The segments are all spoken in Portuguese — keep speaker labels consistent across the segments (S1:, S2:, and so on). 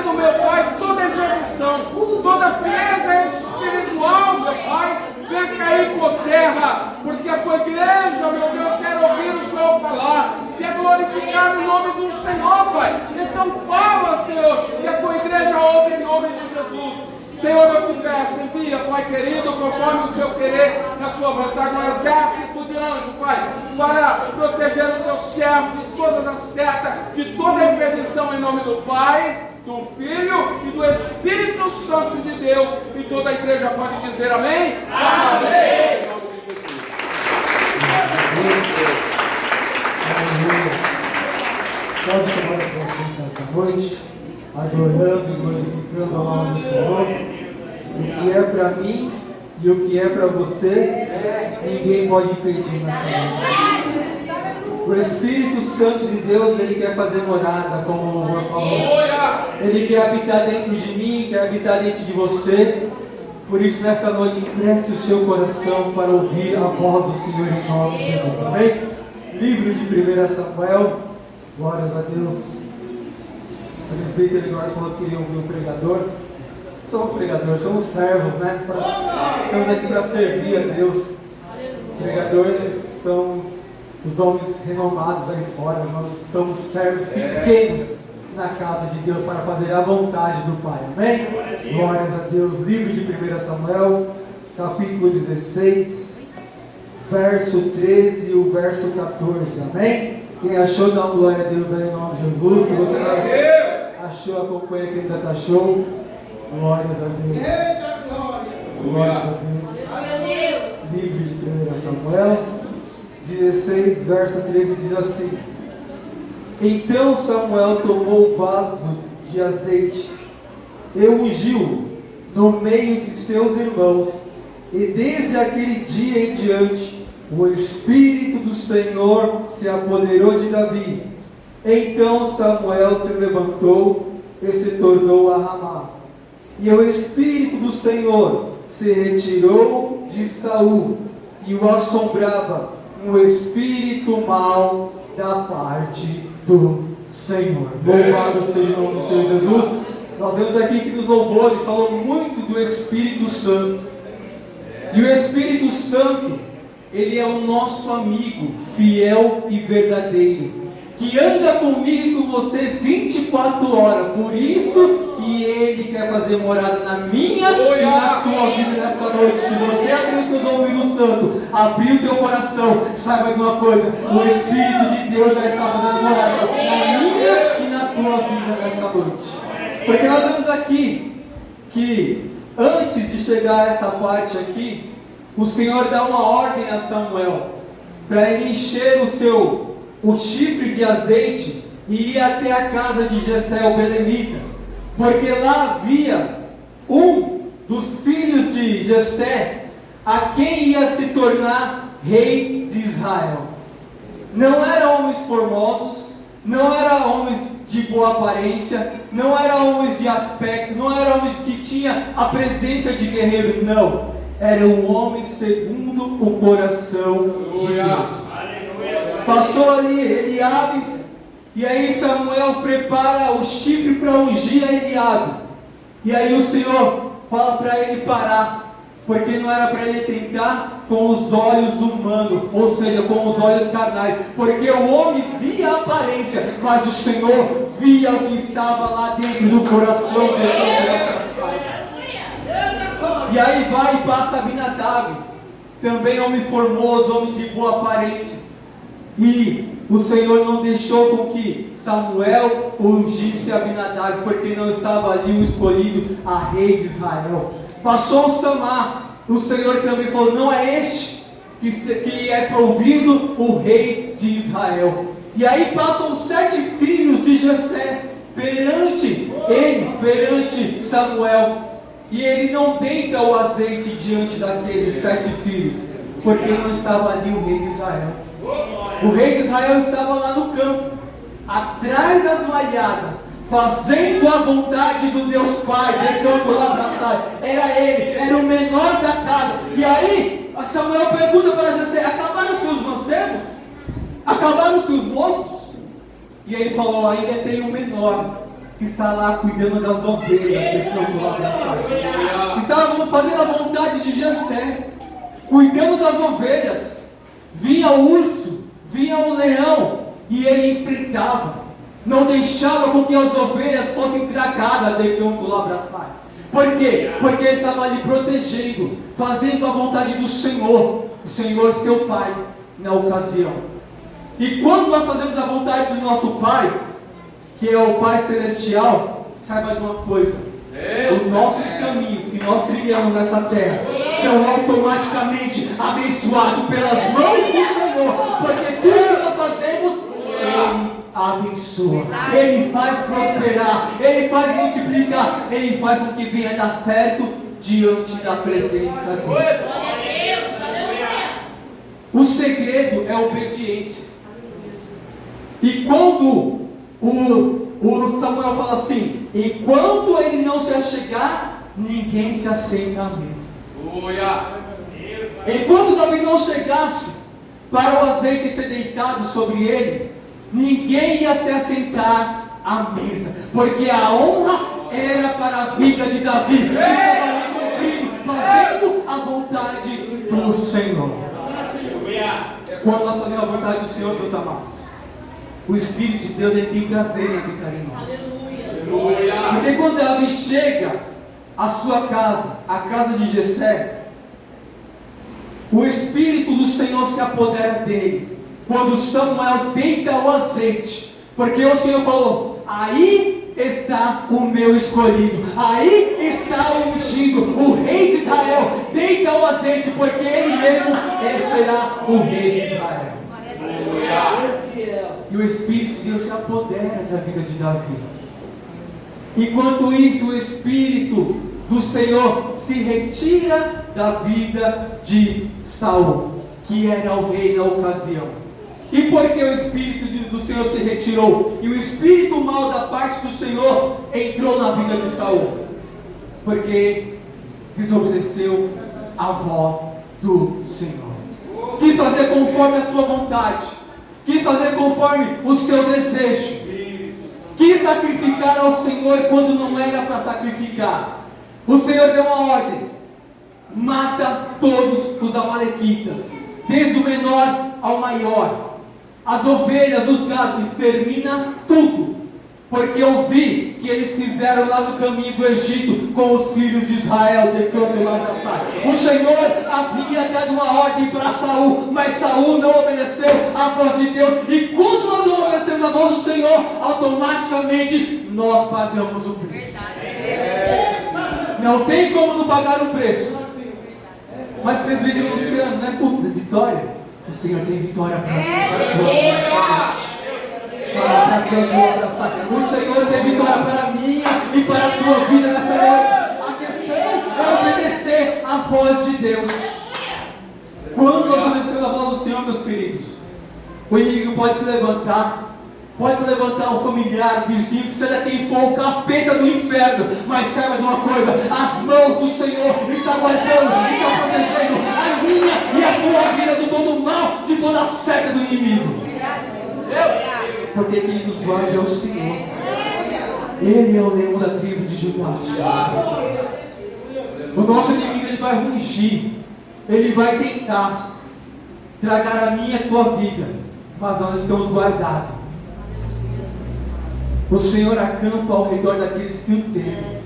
S1: repreendo, meu Pai, toda imperfeição, toda frieza espiritual, meu Pai, venha cair por terra, porque a tua igreja, meu Deus, quer ouvir o Senhor falar, quer glorificar o nome do Senhor, Pai. Então fala, Senhor, que a tua igreja ouve em nome de Jesus. Senhor, eu te peço, envia, Pai querido, conforme o seu querer, na sua vontade, um exército de anjos, Pai, para proteger o teu servo de todas as setas, de toda a imperdição, em nome do Pai, do Filho e do Espírito Santo de Deus. E toda a igreja pode dizer amém? Amém! Em nome de Jesus.
S2: Pode tomar essa assento nesta noite, adorando e glorificando a nome do Senhor. O que é para mim e o que é para você, ninguém pode impedir nesta noite. O Espírito Santo de Deus, Ele quer fazer morada, como o louvor falou. Ele quer habitar dentro de mim, quer habitar dentro de você. Por isso, nesta noite, empreste o seu coração para ouvir a voz do Senhor em nome de Jesus. Amém? Livro de 1 Samuel. Glórias a Deus. O presbítero Eduardo falou que queria ouvir o pregador. Somos pregadores, somos servos, né? Estamos aqui para servir a Deus. Pregadores são os homens renomados aí fora. Nós somos servos pequenos na casa de Deus para fazer a vontade do Pai. Amém? Glórias a Deus. Livro de 1 Samuel, capítulo 16, verso 13 e o verso 14. Amém? Quem achou, dá uma glória a Deus aí em nome de Jesus. Se você não achou, acompanha quem ainda achou. Glórias a Deus. Glórias a Deus. Livro de 1 Samuel 16, verso 13 diz assim: Então Samuel tomou o vaso de azeite e ungiu no meio de seus irmãos, e desde aquele dia em diante o Espírito do Senhor se apoderou de Davi. Então Samuel se levantou e se tornou a Ramá. E o Espírito do Senhor se retirou de Saul, e o assombrava um espírito mau da parte do Senhor. Louvado seja o nome do Senhor Jesus. Nós vemos aqui que nos louvores falou muito do Espírito Santo. E o Espírito Santo, ele é o nosso amigo fiel e verdadeiro, que anda comigo e com você 24 horas. Por isso que Ele quer fazer morada na minha e na tua vida nesta noite. Se você abrir os seus ouvidos santos, abrir o teu coração, saiba de uma coisa: o Espírito de Deus já está fazendo morada na minha e na tua vida nesta noite. Porque nós vemos aqui que antes de chegar a essa parte aqui, o Senhor dá uma ordem a Samuel para ele encher o chifre de azeite e ir até a casa de Jessé, o belemita, porque lá havia um dos filhos de Jessé a quem ia se tornar rei de Israel. Não eram homens formosos, não eram homens de boa aparência, não eram homens de aspecto, não eram homens que tinham a presença de guerreiro, não. Era um homem segundo o coração de Deus. Passou ali Eliabe, e aí Samuel prepara o chifre para ungir a Eliabe. E aí o Senhor fala para ele parar, porque não era para ele tentar com os olhos humanos, ou seja, com os olhos carnais, porque o homem via a aparência, mas o Senhor via o que estava lá dentro do coração dele. E aí vai e passa Abinadab, também homem formoso, homem de boa aparência. E o Senhor não deixou com que Samuel ungisse Abinadab, porque não estava ali o escolhido a rei de Israel. Passou Samar, o Senhor também falou: não é este que é provido o rei de Israel. E aí passam os 7 filhos de Jessé perante Samuel. E ele não deita o azeite diante daqueles 7 filhos, porque não estava ali o rei de Israel. O rei de Israel estava lá no campo, atrás das malhadas, fazendo a vontade do Deus Pai, decando lá para trás. Era ele, era o menor da casa. E aí Samuel pergunta para Jessé: acabaram-se os mancebos? Acabaram-se os moços? E ele falou: ainda tem o menor. que está lá cuidando das ovelhas, estava fazendo a vontade de Jessé, cuidando das ovelhas. Vinha o urso, vinha o leão, e ele enfrentava, não deixava com que as ovelhas fossem tragadas de canto lá abraçar. Por quê? Porque ele estava ali protegendo, fazendo a vontade do Senhor, o Senhor seu Pai, na ocasião. E quando nós fazemos a vontade do nosso Pai, que é o Pai Celestial, saiba de uma coisa: os nossos caminhos que nós trilhamos nessa terra são automaticamente abençoados pelas mãos do Senhor, porque tudo que nós fazemos, Ele abençoa, Ele faz prosperar, Ele faz multiplicar, Ele faz com que venha dar certo diante da presença dEle. O segredo é a obediência. E quando o Samuel fala assim: enquanto ele não se achegar, ninguém se assenta à mesa. Enquanto Davi não chegasse para o azeite ser deitado sobre ele, ninguém ia se assentar à mesa, porque a honra era para a vida de Davi, que estava ali cumprindo, fazendo a vontade do Senhor. Quando nós fazemos a vontade do Senhor, meus amados, o Espírito de Deus, ele tem prazer em habitar em nós. Porque quando Davi chega à sua casa, a casa de Jessé, o Espírito do Senhor se apodera dele. Quando Samuel deita o azeite, porque o Senhor falou: aí está o meu escolhido, aí está o ungido, o rei de Israel. Deita o azeite, porque ele mesmo será o rei de Israel. E o Espírito de Deus se apodera da vida de Davi. Enquanto isso, o Espírito do Senhor se retira da vida de Saul, que era o rei na ocasião. E por que o Espírito do Senhor se retirou e o Espírito mau da parte do Senhor entrou na vida de Saul? Porque desobedeceu a voz do Senhor, quis fazer conforme a sua vontade, quis fazer conforme o seu desejo, quis sacrificar ao Senhor quando não era para sacrificar. O Senhor deu uma ordem: mata todos os amalequitas, desde o menor ao maior, as ovelhas, os gados, extermina tudo, porque eu vi que eles fizeram lá no caminho do Egito com os filhos de Israel, de canto lá abraçar. O Senhor havia dado uma ordem para Saul, mas Saul não obedeceu à voz de Deus. E quando nós não obedecemos à voz do Senhor, automaticamente nós pagamos o preço. Não tem como não pagar o preço. Mas presbítero Luciano, não é culto de vitória? O Senhor tem vitória para nós. O Senhor tem vitória para a minha e para a tua vida nesta noite. A questão é obedecer à voz de Deus. Quando nós obedecemos a voz do Senhor, meus queridos, o inimigo pode se levantar o familiar, o vizinho, seja quem for, o capeta do inferno, mas saiba de uma coisa: as mãos do Senhor estão guardando, estão protegendo a minha e a tua vida de todo o mal, de toda a seta do inimigo. Porque quem nos guarda é o Senhor. Ele é o leão da tribo de Judá. O nosso inimigo, ele vai rugir, ele vai tentar tragar a minha e a tua vida, mas nós estamos guardados. O Senhor acampa ao redor daqueles que o temem.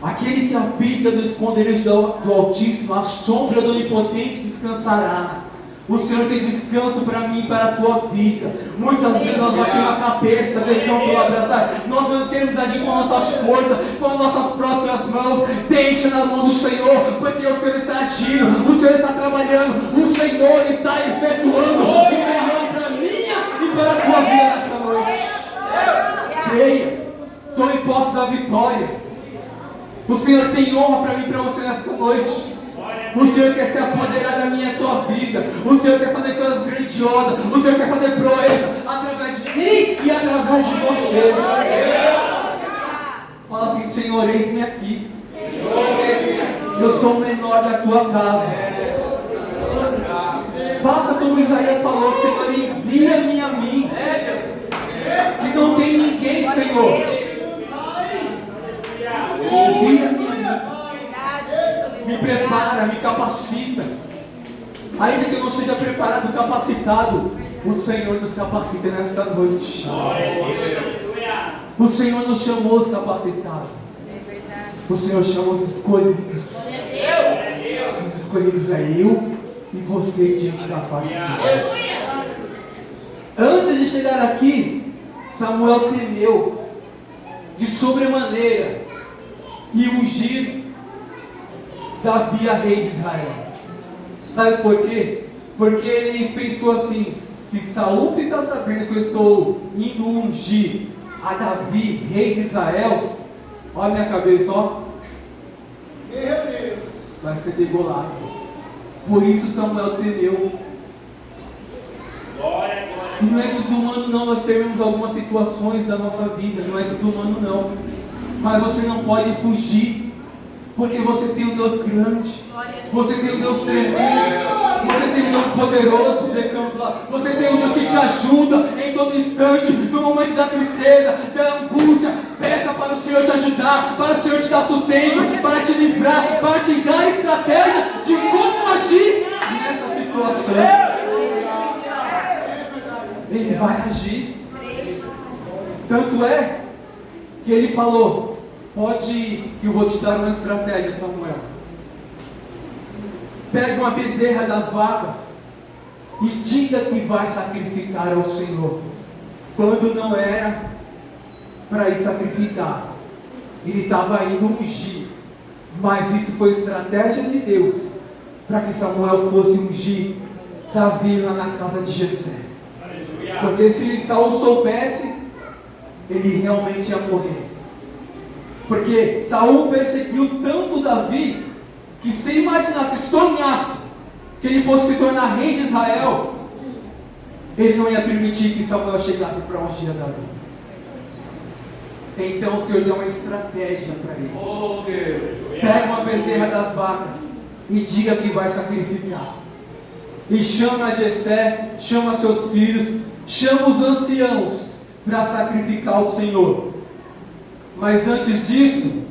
S2: Aquele que habita no esconderijo do Altíssimo, a sombra do Onipotente descansará. O Senhor tem descanso para mim e para a tua vida. Muitas vezes nós batemos a cabeça, deixamos abraçar. Nós não queremos agir com nossas forças, com as nossas próprias mãos. Deixa na mão do Senhor, porque o Senhor está agindo, o Senhor está trabalhando, o Senhor está efetuando o melhor para minha e para a tua vida nesta noite. Creia, tome posse da vitória. O Senhor tem honra para mim e para você nesta noite. O Senhor quer se apoderar da minha e tua vida. O Senhor quer fazer coisas grandiosas. O Senhor quer fazer proeza através de mim e através de você. Fala assim: Senhor, eis-me aqui. Eu sou o menor da tua casa. Faça como Isaías falou: Senhor, envia-me a mim. Se não tem capacita. Ainda que eu não seja preparado, capacitado, o Senhor nos capacita nesta noite. O Senhor nos chamou os capacitados. O Senhor chama os escolhidos. Os escolhidos é eu e você diante da face de Deus. Antes de chegar aqui, Samuel temeu de sobremaneira e ungir Davi a rei de Israel. Sabe por quê? Porque ele pensou assim: se Saul ficar sabendo que eu estou indo ungir a Davi, rei de Israel, olha a minha cabeça, ó, vai ser degolado. Por isso Samuel temeu. E não é desumano não nós termos algumas situações da nossa vida, não é desumano não. Mas você não pode fugir, porque você tem um Deus grande, você tem um Deus tremendo, você tem um Deus poderoso, você tem um Deus que te ajuda em todo instante, no momento da tristeza, da angústia. Peça para o Senhor te ajudar, para o Senhor te dar sustento, para te livrar, para te dar estratégia de como agir nessa situação. Ele vai agir. Tanto é que ele falou: pode ir, que eu vou te dar uma estratégia, Samuel. Pega uma bezerra das vacas e diga que vai sacrificar ao Senhor. Quando não era para ir sacrificar, ele estava indo ungir. Mas isso foi estratégia de Deus, para que Samuel fosse ungir Davi lá na casa de Jessé. Porque se Saul soubesse, ele realmente ia morrer. Porque Saul perseguiu tanto Davi, que se imaginasse, sonhasse que ele fosse se tornar rei de Israel, ele não ia permitir que Samuel chegasse para ungir a Davi. Então o Senhor deu uma estratégia para ele. Oh, Deus. Pega uma bezerra das vacas e diga que vai sacrificar. E chama Jessé, chama seus filhos, chama os anciãos para sacrificar ao Senhor. Mas antes disso,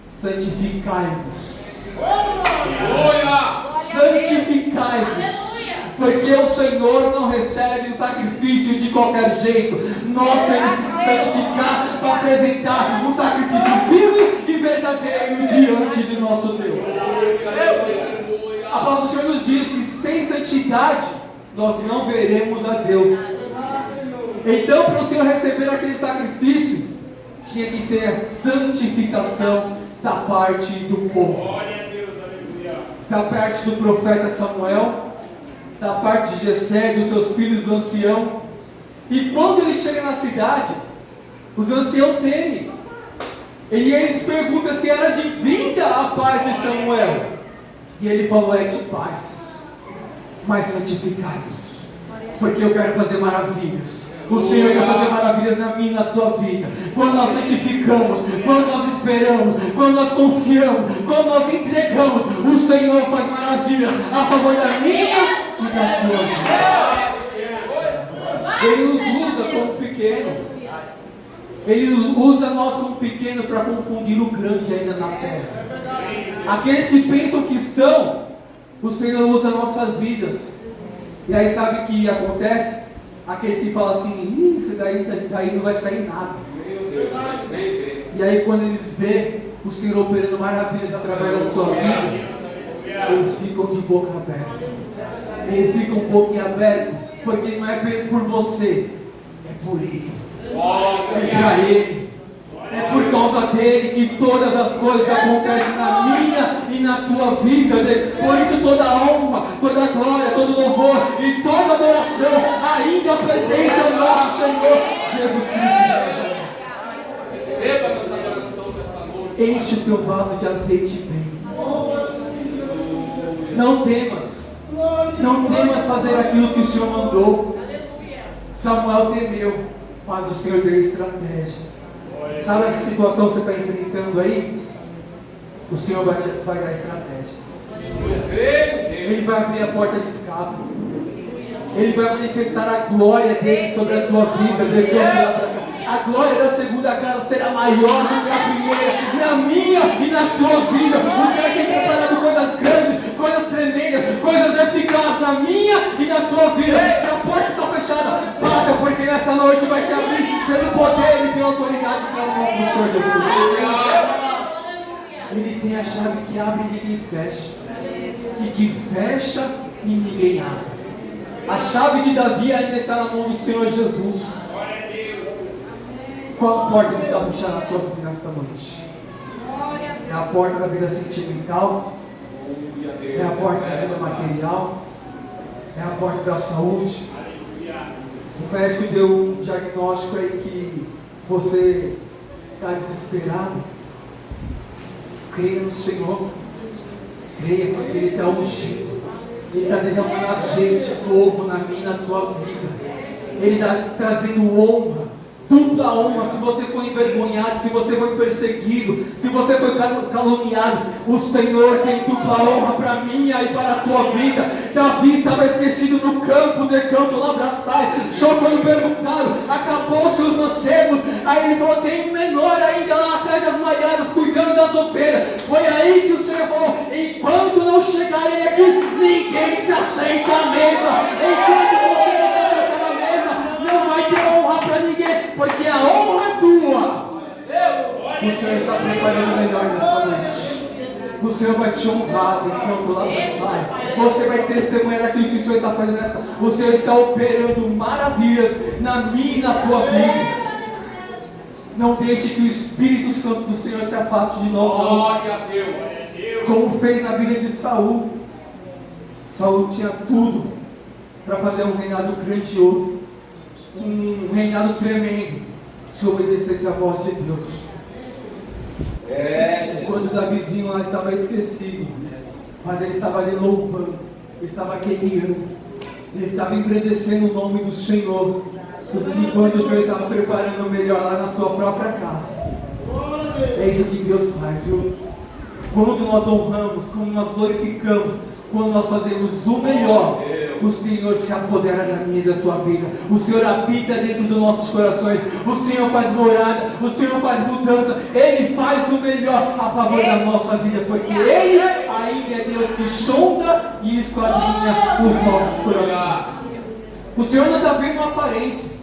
S2: santificai-vos. Santificai-vos. Porque o Senhor não recebe o sacrifício de qualquer jeito. Nós temos que se santificar para apresentar um sacrifício vivo e verdadeiro diante de nosso Deus. A palavra do Senhor nos diz que sem santidade nós não veremos a Deus. Então, para o Senhor receber aquele sacrifício, tinha que ter a santificação da parte do povo, da parte do profeta Samuel, da parte de Jessé, dos seus filhos anciãos. E quando ele chega na cidade, os anciãos temem, e eles perguntam se era de vinda a paz de Samuel. E ele falou: é de paz, mas santificai-vos, porque eu quero fazer maravilhas. O Senhor quer fazer maravilhas na minha e na tua vida. Quando nós santificamos, quando nós esperamos, quando nós confiamos, quando nós entregamos, o Senhor faz maravilhas a favor da minha e da tua vida. Ele nos usa como pequeno. Ele usa nós como pequeno para confundir o grande ainda na terra. Aqueles que pensam que são, o Senhor usa nossas vidas. E aí sabe o que acontece? Aqueles que falam assim: isso daí não vai sair nada. Meu Deus. E aí quando eles veem o Senhor operando maravilhas através da sua vida, eles ficam de boca aberta. Eles ficam boca aberta, porque não é por você, é por Ele. É para Ele. É por causa dele que todas as coisas acontecem na minha e na tua vida. Por isso toda a honra, toda a glória, todo louvor e toda adoração ainda pertence ao nosso Senhor Jesus Cristo. Receba nossa adoração nesta noite. Enche o teu vaso de azeite bem. Não temas. Não temas fazer aquilo que o Senhor mandou. Samuel temeu, mas o Senhor deu estratégia. Sabe essa situação que você está enfrentando aí? O Senhor vai dar estratégia. Ele vai abrir a porta de escape. Ele vai manifestar a glória dele sobre a tua vida. A glória da segunda casa será maior do que a primeira, na minha e na tua vida. O Senhor tem preparado coisas grandes, coisas faz na minha e na tua vida. Se a porta está fechada, bata, porque nesta noite vai se abrir pelo poder e pela autoridade que é o nome do Senhor Jesus. Ele tem a chave que abre e ninguém fecha, e que fecha e ninguém abre. A chave de Davi ainda está na mão do Senhor Jesus. Qual porta que está fechada na tua vida nesta noite? É a porta da vida sentimental? É a porta da vida material? É a porta da saúde? O médico deu um diagnóstico aí que você está desesperado. Creia no Senhor. Creia, porque Ele está ungindo. Ele está derramando azeite novo na minha e na tua vida. Ele está trazendo honra, dupla honra. Se você foi envergonhado, se você foi perseguido, se você foi caluniado, o Senhor tem dupla honra para a minha e para a tua vida. Davi estava esquecido no campo, de canto lá abraçai. Só quando perguntaram, acabou-se os mancebos. Aí ele falou, tem um menor ainda lá atrás das malhadas, cuidando das ovelhas. Foi aí que o Senhor falou, enquanto não chegar ele aqui, ninguém se aceita à mesa. Enquanto você não se aceita à mesa, não vai ter honra para ninguém, porque a honra é tua. O Senhor está preparando o melhor nesta noite. O Senhor vai te honrar enquanto lá sai. Você vai testemunhar daquilo que o Senhor está fazendo nessa. O Senhor está operando maravilhas na minha e na tua vida. Não deixe que o Espírito Santo do Senhor se afaste de nós.
S1: Glória a Deus.
S2: Como fez na vida de Saul. Saul tinha tudo para fazer um reinado grandioso, um reinado tremendo, se obedecesse a voz de Deus. Quando Davizinho lá estava esquecido, mas ele estava ali louvando, ele estava guerreando, ele estava engrandecendo o nome do Senhor, enquanto o Senhor estava preparando o melhor lá na sua própria casa. É isso que Deus faz, viu? Quando nós honramos, quando nós glorificamos, quando nós fazemos o melhor, o Senhor se apodera da minha e da tua vida. O Senhor habita dentro dos nossos corações. O Senhor faz morada, o Senhor faz mudança. Ele faz o melhor a favor da nossa vida, porque Ele ainda é Deus que sonda e esquadrinha os nossos corações. O Senhor não está vendo uma aparência.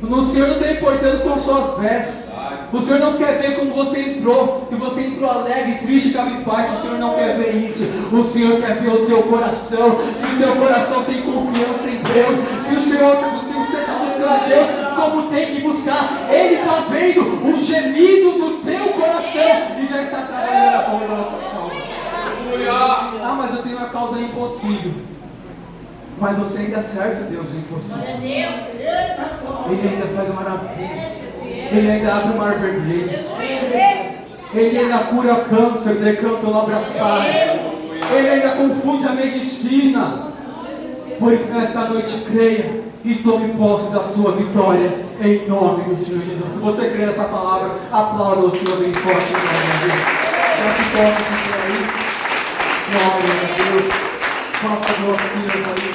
S2: O Senhor não está importando com suas vestes. O Senhor não quer ver como você entrou. Se você entrou alegre, triste, cabisbaixo, o Senhor não quer ver isso. O Senhor quer ver o teu coração. Se o teu coração tem confiança em Deus, se você está buscando a Deus como tem que buscar, Ele está vendo o gemido do teu coração e já está trabalhando a favor das nossas causas. Ah, mas eu tenho uma causa impossível. Mas você ainda serve o Deus do impossível. Ele ainda faz maravilhas. Ele ainda abre o mar vermelho. Ele ainda cura câncer, decanto no abraçar. Ele ainda confunde a medicina. Por isso nesta noite creia e tome posse da sua vitória em nome do Senhor Jesus. Se você crê nessa palavra, aplauda o Senhor bem forte em nome de Deus. Já se toca com aí. Glória a Deus. Faça duas filhas aí.